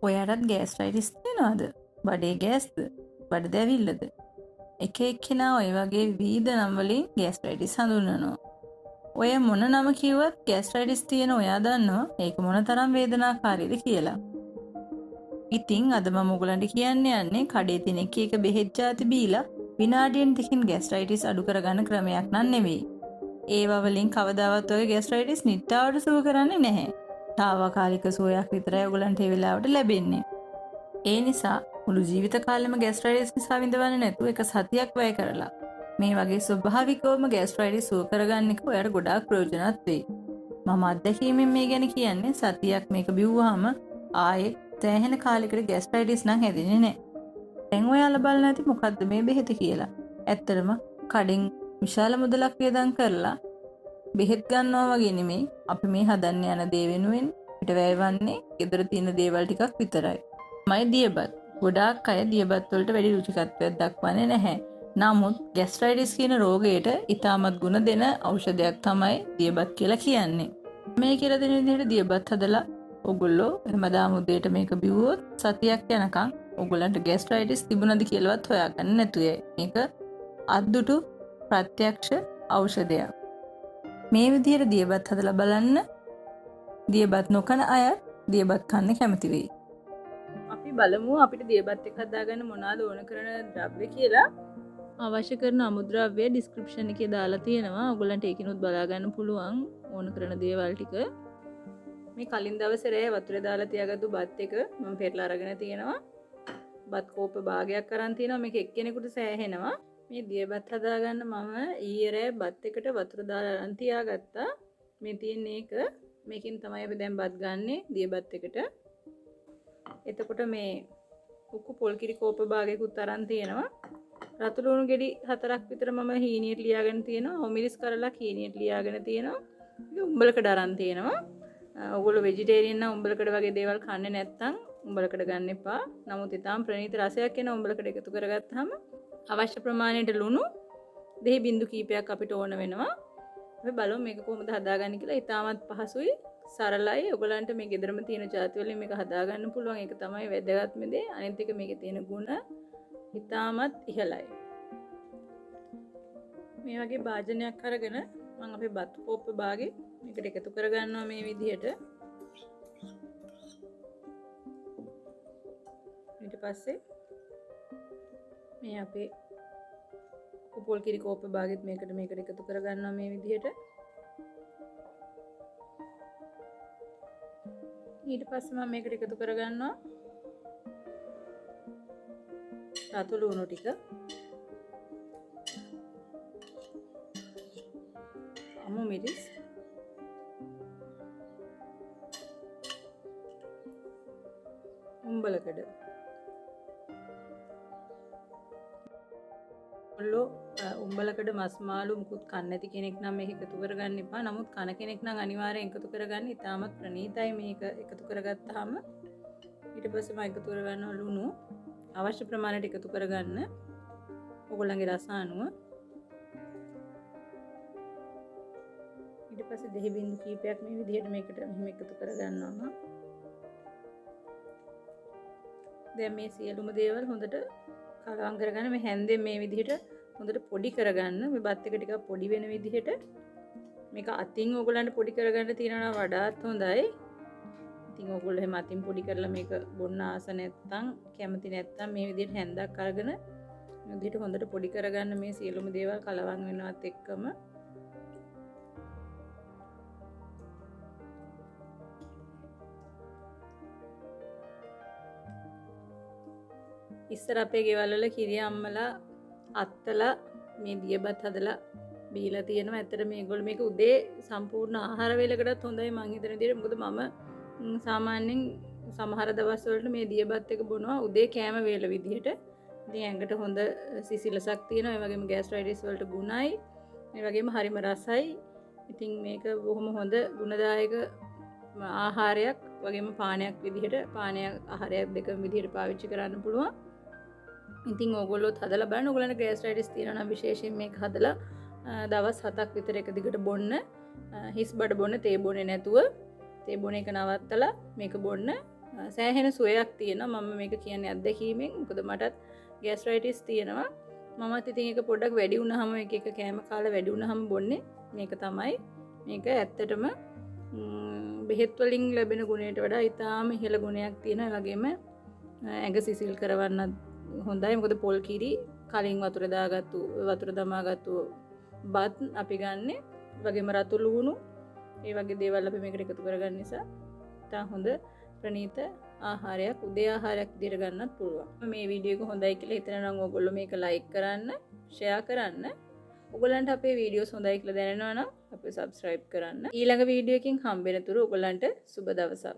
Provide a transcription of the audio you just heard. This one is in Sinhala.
ඔයාටත් ගෑස්ට්‍රයිටිස් තියෙනවද? බඩේ ගෑස්ද? බඩ දැවිල්ලද? එක එක්කෙනා ඔය වගේ විවිධ නම් වලින් ගෑස්ට්‍රයිටිස් හඳුන්වනවා. ඔය මොන නම කිව්වත් ගෑස්ට්‍රයිටිස් තියෙන ඔයා දන්නවා ඒක මොන තරම් වේදනාකාරීද කියලා. ඉතින් අද මම ඔයගලන්ට කියන්න යන්නේ කඩේ තියෙන එක එක බෙහෙත් ಜಾති බීලා විනාඩියෙන් ටිකකින් ගෑස්ට්‍රයිටිස් අඩු කරගන්න ක්‍රමයක් නන් නෙවෙයි. ඒවා වලින් කවදාවත් ඔය ගෑස්ට්‍රයිටිස් නිට්ටාවට සුව කරන්නේ නැහැ. తాවකාලික සුවයක් විතරයි ඔයගලන්ට ඒ වෙලාවට ලැබෙන්නේ. ඒ නිසා මුළු ජීවිත කාලෙම ගෑස්ට්‍රයිටිස් නිසා විඳවන්නේ නැතුව එක සතියක් වැය කරලා මේ වගේ ස්වභාවිකවම ගෑස්ට්‍රයිටිස් සුව කරගන්න එක ඔයාලට ගොඩාක් ප්‍රයෝජනවත් වෙයි. මම අත්දැකීමෙන් මේ ගැන කියන්නේ සතියක් මේක බිව්වහම ආයේ තැහෙන කාලයකට ගෑස්ට්‍රයිටිස් නම් හැදෙන්නේ නැහැ. දැන් ඔයාලා බලන්න ඇති මොකද්ද මේ බෙහෙත කියලා. ඇත්තටම කඩෙන් විශාල මුදලක් වියදම් කරලා බෙහෙත් ගන්නවා වගේ නෙමෙයි අපි මේ හදන්න යන දේ වෙනුවෙන් පිට වැයවන්නේ ගෙදර තියෙන දේවල් ටිකක් විතරයි. මයි දියබත්. ගොඩාක් අය දියබත් වලට වැඩි රුචිකත්වයක් දක්වන්නේ නැහැ. නමුත් ගෑස්ට්‍රයිටිස් කියන රෝගයට ඉතාමත් ගුණ දෙන ඖෂධයක් තමයි දියබත් කියලා කියන්නේ. මේ කියලා දෙන විදිහට දියබත් හදලා ඔයගොල්ලෝ හැමදාම උදේට මේක බිව්වොත් සතියක් යනකම් ඔයගොල්ලන්ට ගෑස්ට්‍රයිටිස් තිබුණාද කියලාවත් හොයාගන්න නැතුවයි. මේක අද්දුටු ප්‍රත්‍යක්ෂ ඖෂධයක්. මේ විදිහට දියබත් හදලා බලන්න. දියබත් නොකන අය දියබත් කන්න කැමති වෙයි. අපි බලමු අපිට දියබත් එක හදාගන්න මොනවාද ඕන කරන ද්‍රව්‍ය කියලා. අවශ්‍ය කරන අමුද්‍රව්‍ය ඩිස්ක්‍රිප්ෂන් එකේ දාලා තියෙනවා. ඔයගොල්ලන්ට ඒකිනුත් බලා ගන්න පුළුවන් ඕන කරන දේවල් ටික. මේ කලින් දවසේ රෑ වතුරේ දාලා තියාගත්තු බත් එක මම පෙරලා අරගෙන තියෙනවා. බත් කෝප භාගයක් අරන් තියෙනවා. මේක එක්කෙනෙකුට සෑහෙනවා. මේ දියබත් හදාගන්න මම ඊයේ රෑ බත් එකට වතුර දාලා අරන් තියාගත්තා. මේ තියෙන එක මේකෙන් තමයි අපි දැන් බත් ගන්නෙ දියබත් එකට. එතකොට මේ උක්කු පොල් කිරි කෝප භාගයකුත් අරන් තියෙනවා. රතු ලුණු ගෙඩි 4ක් විතර මම හීනියට ලියාගෙන තියෙනවා. ඔමිරිස් කරලා හීනියට ලියාගෙන තියෙනවා. ඒක උඹලකඩ අරන් තියෙනවා. ඔයගොල්ලෝ වෙජිටේරියන් නම් උඹලකඩ වගේ දේවල් කන්නේ නැත්නම් උඹලකඩ ගන්න එපා. නමුත් ඊටාම් ප්‍රණීත රසයක් එන උඹලකඩ එකතු කරගත්තාම අවශ්‍ය ප්‍රමාණයට ලුණු දෙහි බින්දු කීපයක් අපිට ඕන වෙනවා. අපි බලමු මේක කොහොමද හදාගන්නේ කියලා. ඊටාමත් පහසුයි. සරලයි. ඔයගලන්ට මේ ගෙදරම තියෙන ಜಾති වලින් මේක හදාගන්න පුළුවන්. ඒක තමයි වැදගත්ම දේ. අනිත් එක මේකේ තියෙන ගුණ ඉතාමත් ඉහළයි. මේ වගේ භාජනයක් අරගෙන මම අපේ බත් කෝප්ප භාගේ මේකට එකතු කරගන්නවා මේ විදිහට. ඊට පස්සේ මේ අපේ කුපොල් කිරි කෝප්ප භාගෙත් මේකට එකතු කරගන්නවා මේ විදිහට. ඊට පස්සේ මම මේකට එකතු කරගන්නවා රතු ලුණු ටික. අමු මිරිස්. උම්බලකඩ. උම්බලකඩ මස් මාළු මුකුත් කන්නේ නැති කෙනෙක් නම් මේක එකතු කරගන්න එපා. නමුත් කන කෙනෙක් නම් අනිවාර්යෙන් එකතු කරගන්න. ඉතාමත් ප්‍රණීතයි මේක එකතු කරගත්තාම. ඊට පස්සේ මම එකතු කරගන්නවා ලුණු. අවශ්‍ය ප්‍රමාණයට එකතු කරගන්න. ඔයගොල්ලන්ගේ රස අනුව. ඊට පස්සේ දෙහි බින්දු කීපයක් මේ විදිහට මේකට මෙහෙම එකතු කරගන්නවා. දැන් මේ සියලුම දේවල් හොඳට කලවම් කරගන්න. මේ හැන්දෙන් මේ විදිහට හොඳට පොඩි කරගන්න. මේ බත් එක ටිකක් පොඩි වෙන විදිහට මේක අතින් ඔයගොල්ලන්ට පොඩි කරගන්න තියනවා වඩාත් හොඳයි. ඉතින් ඔයගොල්ලෝ එහෙම අතින් පොඩි කරලා මේක බොන්න ආස නැත්තම් කැමති නැත්තම් මේ විදිහට හැන්දක් අරගෙන මේ විදිහට හොඳට පොඩි කරගන්න. මේ සියලුම දේවල් කලවම් වෙනවත් එක්කම ඉස්සර අපේ ගෙවල් වල කිරි අම්මලා අත්තලා මේ දියබත් හදලා බීලා තියෙනවා. ඇත්තට මේගොල්ලෝ මේක උදේ සම්පූර්ණ ආහාර වේලකටත් හොඳයි මං හිතන විදිහට. මොකද මම සාමාන්‍යයෙන් සමහර දවස් වලට මේ දියබත් එක බොනවා උදේ කෑම වේල විදිහට. ඉතින් ඇඟට හොඳ සිසිලසක් තියෙනවා. ඒ වගේම ගෑස්ට්‍රයිටිස් වලට ගුණයි. ඒ වගේම හරිම රසයි. ඉතින් මේක බොහොම හොඳ ගුණදායක ආහාරයක් වගේම පානයක් විදිහට ආහාරයක් දෙකම විදිහට පාවිච්චි කරන්න පුළුවන්. ඉතින් ඕගොල්ලොත් හදලා බලන්න. ඕගොල්ලන්ට ගෑස්ට්‍රයිටිස් තියෙනවා නම් විශේෂයෙන් මේක හදලා දවස් 7ක් විතර එක දිගට බොන්න. හිස් බඩ බොන්න, තේ බොන්නේ නැතුව තේ බොන එක නවත්තලා මේක බොන්න. සෑහෙන සුවයක් තියෙනවා. මම මේක කියන්නේ අත්දැකීමෙන්. මොකද මටත් ගෑස්ට්‍රයිටිස් තියෙනවා. මමත් ඉතින් ඒක පොඩ්ඩක් වැඩි වුණාම එක කෑම කාලා වැඩි වුණාම බොන්නේ මේක තමයි. මේක ඇත්තටම බෙහෙත් වලින් ලැබෙන ගුණයට වඩා ඉතාම ඉහළ ගුණයක් තියෙනවා. ඒ වගේම ඇඟ සිසිල් කරවන්නත් හොඳයි. මොකද පොල් කිරි කලින් වතුර දමාගත්තු බත් අපි ගන්නෙ. වගේම රතු ලුණු ඒ වගේ දේවල් අපි මේකට එකතු කරගන්න නිසා තා හොඳ ප්‍රණීත ආහාරයක් උදේ ආහාරයක් විදිහට ගන්නත් පුළුවන්. මේ වීඩියෝ එක හොඳයි කියලා හිතනවා නම් ඔයගොල්ලෝ මේක ලයික් කරන්න, ෂෙයා කරන්න. ඔයගොල්ලන්ට අපේ වීඩියෝස් හොඳයි කියලා දැනෙනවා නම් අපිව සබ්ස්ක්‍රයිබ් කරන්න. ඊළඟ වීඩියෝ එකකින් හම්බ වෙනතුරු ඔයගොල්ලන්ට සුබ දවසක්.